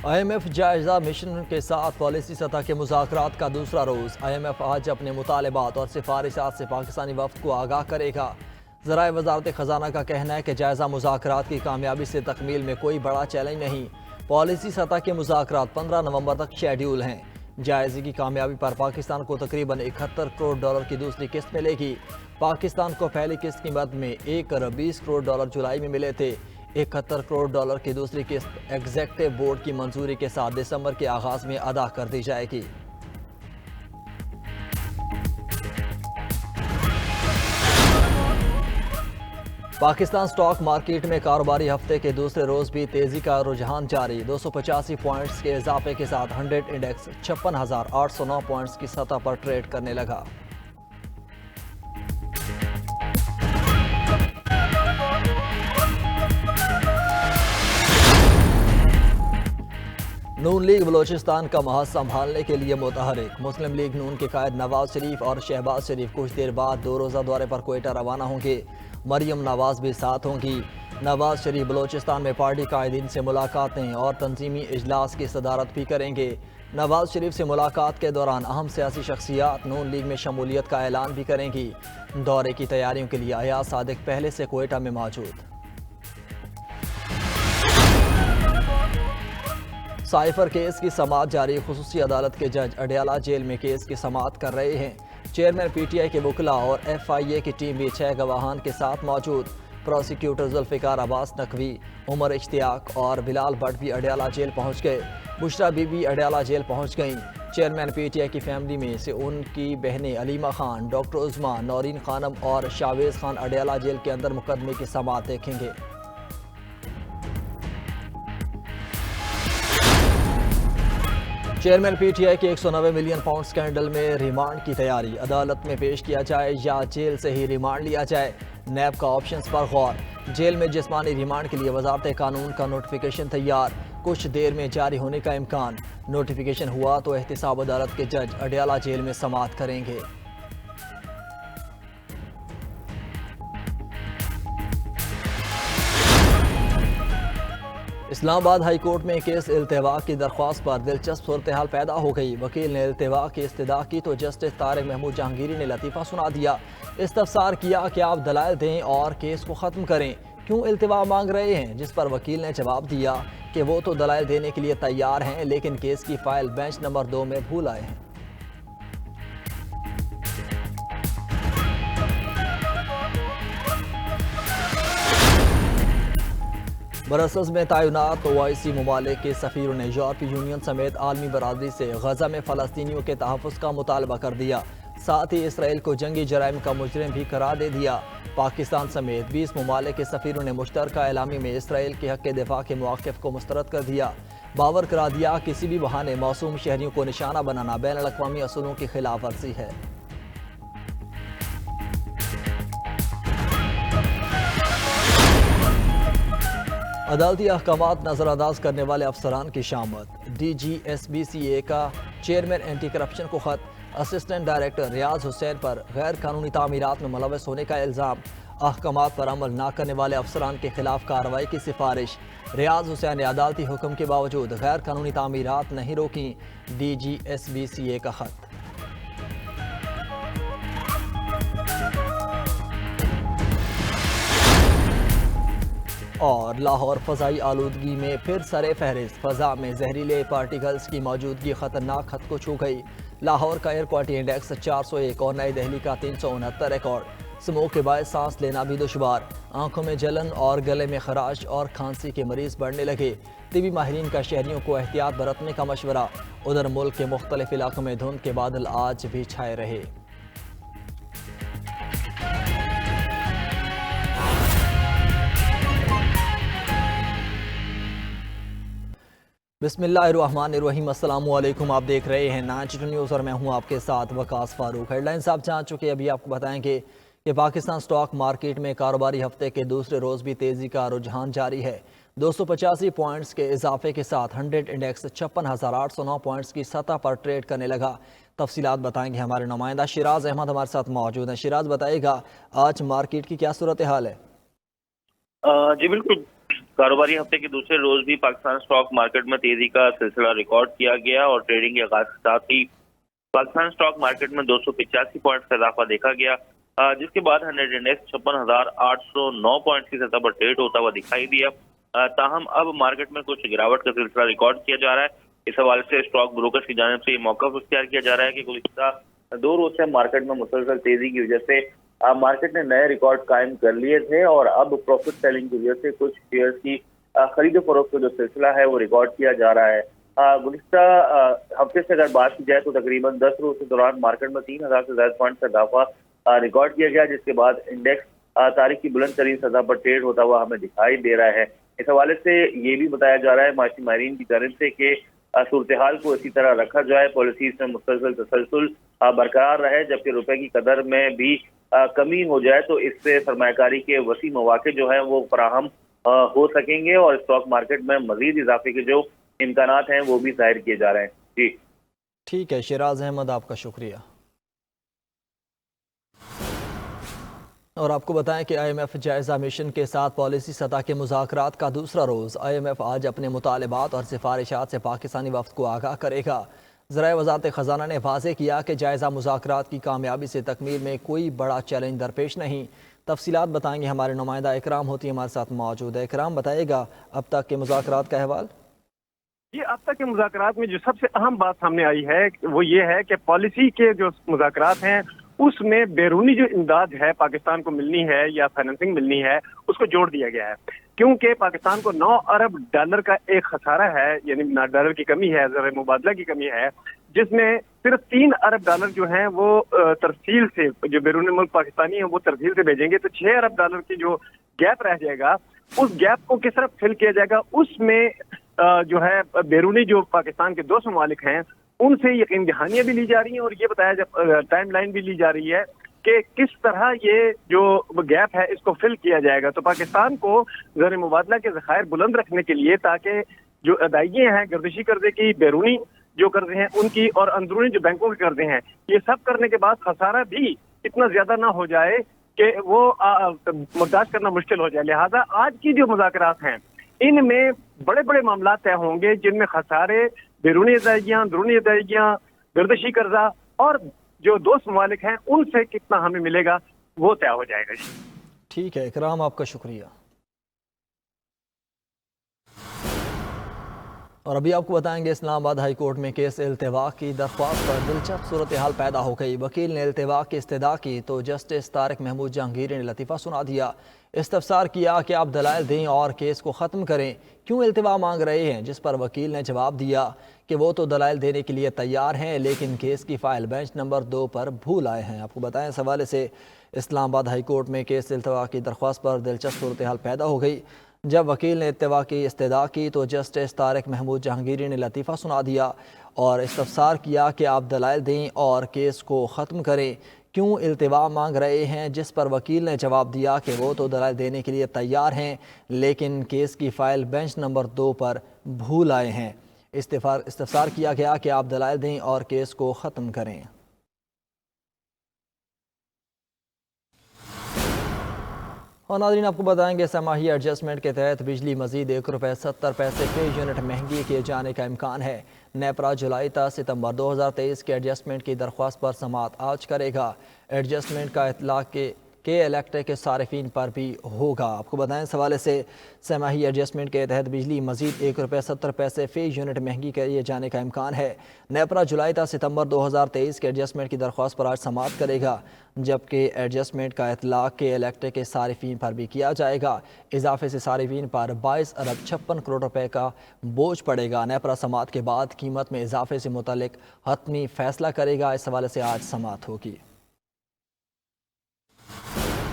IMF जायजा mission के साथ पॉलिसी सतह के मुज़ाकरात का दूसरा रोज़। IMF आज अपने मुतालबात और सिफारिशात से पाकिस्तानी वफ़द को आगाह करेगा। ज़राए वज़ारत ख़जाना का कहना है कि जायजा मुज़ाकरात की कामयाबी से तकमील में कोई बड़ा चैलेंज नहीं। पॉलिसी सतह के मुज़ाकरात 15 नवंबर तक शेड्यूल हैं। जायजे की कामयाबी पर पाकिस्तान को तकरीबन 71 करोड़ डॉलर की दूसरी किस्त मिलेगी। पाकिस्तान को पहली किस्त की मद में 1 अरब 20 करोड़ डॉलर जुलाई में मिले थे। 71 करोड़ डॉलर की दूसरी किस्त एग्जेक्टिव बोर्ड की मंजूरी के साथ दिसंबर के आगाज में अदा कर दी जाएगी। पाकिस्तान स्टॉक मार्केट में कारोबारी हफ्ते के दूसरे रोज भी तेजी का रुझान जारी। 285 पॉइंट्स के इजाफे के साथ 100 इंडेक्स 56,809 पॉइंट्स की सतह पर ट्रेड करने लगा। नून लीग बलोचिस्तान का महज संभालने के लिए मुतहरिक। मुस्लिम लीग नून के कायद नवाज शरीफ और शहबाज शरीफ कुछ देर बाद 2 रोज़ा दौरे पर कोयटा रवाना होंगे। मरियम नवाज भी साथ होंगी। नवाज शरीफ बलोचिस्तान में पार्टी कायदीन से मुलाकातें और तंजीमी इजलास की सदारत भी करेंगे। नवाज शरीफ से मुलाकात के दौरान अहम सियासी शख्सियात नून लीग में शमूलियत का ऐलान भी करेंगी। दौरे की तैयारियों के लिए अयाज सादिक पहले से कोयटा में मौजूद। साइफर केस की समाअत जारी। खुसूसी अदालत के जज अडयाला जेल में केस की समाअत कर रहे हैं। चेयरमैन PTI के वकला और FIA की टीम भी 6 गवाहान के साथ मौजूद। प्रोसिक्यूटर जुल्फिकार अब्बास नकवी, उमर इश्तियाक और बिलाल भट्ट भी अडयाला जेल पहुंच गए। बुशरा बीबी अडयाला जेल पहुंच गईं। चेयरमैन PTI की फैमिली में से उनकी बहनें अलीमा खान, डॉक्टर उज़मा, नौरीन खानम और शावेज खान अडयाला जेल के अंदर मुकदमे की समाअत देखेंगे। चेयरमैन PTI के 190 मिलियन पाउंड स्कैंडल में रिमांड की तैयारी। अदालत में पेश किया जाए या जेल से ही रिमांड लिया जाए। नैब का ऑप्शंस पर गौर। जेल में जिस्मानी रिमांड के लिए वजारत कानून का नोटिफिकेशन तैयार। कुछ देर में जारी होने का इम्कान। नोटिफिकेशन हुआ तो एहतिसाब अदालत के जज अडयाला जेल में समाअत करेंगे। इस्लामाबाद हाई कोर्ट में केस इल्तिवा की दरख्वास्त पर दिलचस्प सूरत हाल पैदा हो गई। वकील ने इल्तिवा की इस्तदा की तो जस्टिस तारिक महमूद जहांगीरी ने लतीफ़ा सुना दिया। इस्तफसार किया कि आप दलाइल दें और केस को ख़त्म करें, क्यों इल्तिवा मांग रहे हैं, जिस पर वकील ने जवाब दिया कि वो तो दलाइल देने के लिए तैयार हैं, लेकिन केस की फ़ाइल बेंच नंबर 2 में भूल आए हैं। ब्रसल्स में तैनात OIC ममालिक के सफ़ीरों ने यूरोपीय यूनियन समेत आलमी बरादरी से गजा में फ़लस्तीनियों के तहफ़्फ़ुज़ का मुतालबा कर दिया। साथ ही इसराइल को जंगी जराइम का मुजरिम भी करार दे दिया। पाकिस्तान समेत 20 ममालिक के सफ़ीरों ने मुश्तरका एलामी में इसराइल के हक़ दिफ़ा के मौक़िफ़ को मुस्तरद कर दिया। बावर करा दिया किसी भी बहाने मासूम शहरियों को निशाना बनाना बैनुल-अक़वामी असूलों की खिलाफ वर्जी है। अदालती अहकामात नज़रअंदाज करने वाले अफसरान की शामत। DG SBCA का चेयरमैन एंटी करप्शन को खत। असिस्टेंट डायरेक्टर रियाज हुसैन पर गैर कानूनी तामीरात में मुलव्वस होने का इल्ज़ाम। अहकामात पर अमल न करने वाले अफसरान के खिलाफ कार्रवाई की सिफारिश। रियाज हुसैन ने अदालती हुक्म के बावजूद गैर कानूनी तामीरात नहीं रोकी। DG SBCA का खत। और लाहौर फ़ज़ाई आलूदगी में फिर सरे फहरिस्त। फ़ज़ा में जहरीले पार्टिकल्स की मौजूदगी ख़तरनाक खत को छू गई। लाहौर का एयर क्वालिटी इंडेक्स 401 और नई दिल्ली का 369 रिकॉर्ड। स्मोक के बायस सांस लेना भी दुश्वार। आंखों में जलन और गले में खराश और खांसी के मरीज बढ़ने लगे। तिबी माहिरीन का शहरियों को एहतियात बरतने का मशवरा। उधर मुल्क के मुख्तलिफ इलाकों में धुंध के बादल आज भी छाए रहे। बिस्मिल्लाहिर्रहमानिर्रहीम। अस्सलामुअलैकुम। आप देख रहे हैं 92 न्यूज़ और मैं हूं आपके साथ वकास फारूक। हेडलाइंस आप जान चुके। अभी आपको बताएंगे कि पाकिस्तान स्टॉक मार्केट में कारोबारी हफ्ते के दूसरे रोज़ भी तेज़ी का रुझान जारी है। 285 पॉइंट्स के इजाफे के साथ 100 इंडेक्स 56,809 पॉइंट्स की सतह पर ट्रेड करने लगा। तफसीलात बताएंगे हमारे नुमाइंदा शिराज अहमद हमारे साथ मौजूद हैं। शिराज बताइएगा आज मार्केट की क्या सूरत हाल है? जी बिल्कुल, कारोबारी हफ्ते के दूसरे रोज भी पाकिस्तान स्टॉक मार्केट में तेजी का सिलसिला रिकॉर्ड किया गया और ट्रेडिंग के आगाज के साथ ही पाकिस्तान स्टॉक मार्केट में 285 पॉइंट का इजाफा देखा गया, जिसके बाद 100 इंडेक्स 56,809 पॉइंट की सतह पर ट्रेड होता हुआ दिखाई दिया। ताहम अब मार्केट में कुछ गिरावट का सिलसिला रिकॉर्ड किया जा रहा है। इस हवाले से स्टॉक ब्रोकर्स की जानिब से ये मौका इख्तियार किया जा रहा है कि गुज़िश्ता 2 रोज से मार्केट में मुसलसल तेजी की वजह से मार्केट ने नए रिकॉर्ड कायम कर लिए थे और अब प्रॉफिट सेलिंग की वजह से कुछ शेयर्स की खरीद फरोख्त का जो सिलसिला है वो रिकॉर्ड किया जा रहा है। गुज़िश्ता हफ्ते से अगर बात की जाए तो तकरीबन 10 रोज के दौरान मार्केट में 3,000 से ज्यादा पॉइंट का इजाफा रिकॉर्ड किया गया, जिसके बाद इंडेक्स तारीख की बुलंद तरीन सतह पर ट्रेड होता हुआ हमें दिखाई दे रहा है। इस हवाले से ये भी बताया जा रहा है माशी माहिरीन की जानिब से कि सूरत हाल को इसी तरह रखा जाए, पॉलिसीज में मुसलसल तसलसल बरकरार रहे, जबकि रुपए की कदर में भी कमी हो जाए तो इससे सरमायाकारी के वसी मौके जो है वो फराहम हो सकेंगे और स्टॉक मार्केट में मजीद इजाफे के जो इम्कानात हैं वो भी जाहिर किए जा रहे हैं। जी ठीक है शिराज अहमद, आपका शुक्रिया। और आपको बताएं कि IMF जायज़ा मिशन के साथ पॉलिसी सतह के मुज़ाकरात का दूसरा रोज़। IMF आज अपने मुतालबात और सिफारिशात से पाकिस्तानी वफ़द को आगाह करेगा। ज़राए वज़ारत ख़ज़ाना ने वाज़ेह किया कि जायज़ा मुज़ाकरात की कामयाबी से तकमील में कोई बड़ा चैलेंज दरपेश नहीं। तफसीलात बताएंगे हमारे नुमाइंदा इकराम होती हमारे साथ मौजूद है। इकराम, बताएगा अब तक के मुज़ाकरात का अहवाल। ये अब तक के मुज़ाकरात में जो सबसे अहम बात सामने आई है वो ये है कि पॉलिसी के जो मुज़ाकरात हैं उसमें बैरूनी जो इमदाद है पाकिस्तान को मिलनी है या फाइनेंसिंग मिलनी है उसको जोड़ दिया गया है, क्योंकि पाकिस्तान को 9 अरब डॉलर का एक खसारा है, यानी डॉलर की कमी है, ज़र मुबादला की कमी है, जिसमें सिर्फ 3 अरब डॉलर जो हैं वो तरसील से, जो बैरून मुल्क पाकिस्तानी हैं वो तरसील से भेजेंगे, तो 6 अरब डॉलर की जो गैप रह जाएगा उस गैप को किस तरह फिल किया जाएगा, उसमें जो है बैरूनी जो पाकिस्तान के 2 ममालिक हैं उनसे यकीन दहानियां भी ली जा रही हैं और ये बताया टाइम लाइन भी ली जा रही है कि किस तरह ये जो गैप है इसको फिल किया जाएगा। तो पाकिस्तान को ज़र मुबादला के ज़खायर बुलंद रखने के लिए, ताकि जो अदायगियां हैं गर्दिशी कर्जे की, बैरूनी जो कर्जे हैं उनकी और अंदरूनी जो बैंकों के कर्जे हैं, ये सब करने के बाद खसारा भी इतना ज्यादा ना हो जाए कि वो बर्दाश्त करना मुश्किल हो जाए। लिहाजा आज की जो मुज़ाकरात हैं इनमें बड़े बड़े मामला तय होंगे, जिनमें खसारे, बैरूनी अदायगियां, अंदरूनी अदायगियां, गर्दिशी कर्जा और जो 2 ममालिक हैं उनसे कितना हमें मिलेगा वो तय हो जाएगा। ठीक है इकराम, आपका शुक्रिया। और अभी आपको बताएंगे इस्लामाबाद हाई कोर्ट में केस इल्तिवा की दरख्वास्त पर दिलचस्प सूरत हाल पैदा हो गई। वकील ने इल्तिवा की इस्तदा की तो जस्टिस तारिक महमूद जहांगीर ने लतीफ़ा सुना दिया। इस्तफसार किया कि आप दलाइल दें और केस को ख़त्म करें, क्यों इल्तिवा मांग रहे हैं, जिस पर वकील ने जवाब दिया कि वो तो दलाइल देने के लिए तैयार हैं लेकिन केस की फ़ाइल बेंच नंबर 2 पर भूल आए हैं। आपको बताएं इस हवाले से इस्लामाबाद हाई कोर्ट में केस इल्तिवा की दरख्वास्त पर दिलचस्प सूरत हाल पैदा हो गई। जब वकील ने इत्तवा की इस्तदा की तो जस्टिस तारिक महमूद जहांगीरी ने लतीफ़ा सुना दिया और इस्तफसार किया कि आप दलाइल दें और केस को ख़त्म करें, क्यों इल्तिवा मांग रहे हैं, जिस पर वकील ने जवाब दिया कि वो तो दलाइल देने के लिए तैयार हैं लेकिन केस की फ़ाइल बेंच नंबर 2 पर भूल आए हैं। इस्तफसार किया गया कि आप दलाइल दें और केस को ख़त्म करें। और नाज़रीन आपको बताएंगे समाही एडजस्टमेंट के तहत बिजली मजीद ₹1.70 फी यूनिट महंगी किए जाने का इम्कान है। नेपरा जुलाई ta सितंबर 2023 के एडजस्टमेंट की दरख्वास्त पर समाअत आज करेगा। एडजस्टमेंट का इतलाक़ के इलेक्ट्रिक के सारिफिन पर भी होगा। आपको बताएं इस हवाले से समाही एडजस्टमेंट के तहत बिजली मजीद ₹1.70 फी यूनिट महंगी किए जाने का इम्कान है। नेपरा जुलाई ta सितंबर 2023 के एडजस्टमेंट की दरख्वास्त पर आज समाअत करेगा, जबकि एडजस्टमेंट का इतलाक़ के इलेक्ट्रिक के सारिफिन पर भी किया जाएगा। इजाफे से सारिफिन पर 22 अरब 56 करोड़ रुपए का बोझ पड़ेगा। नेपरा समाअत के बाद कीमत में इजाफे से मुतल्लिक हतमी फैसला करेगा। इस हवाले से आज समाअत होगी।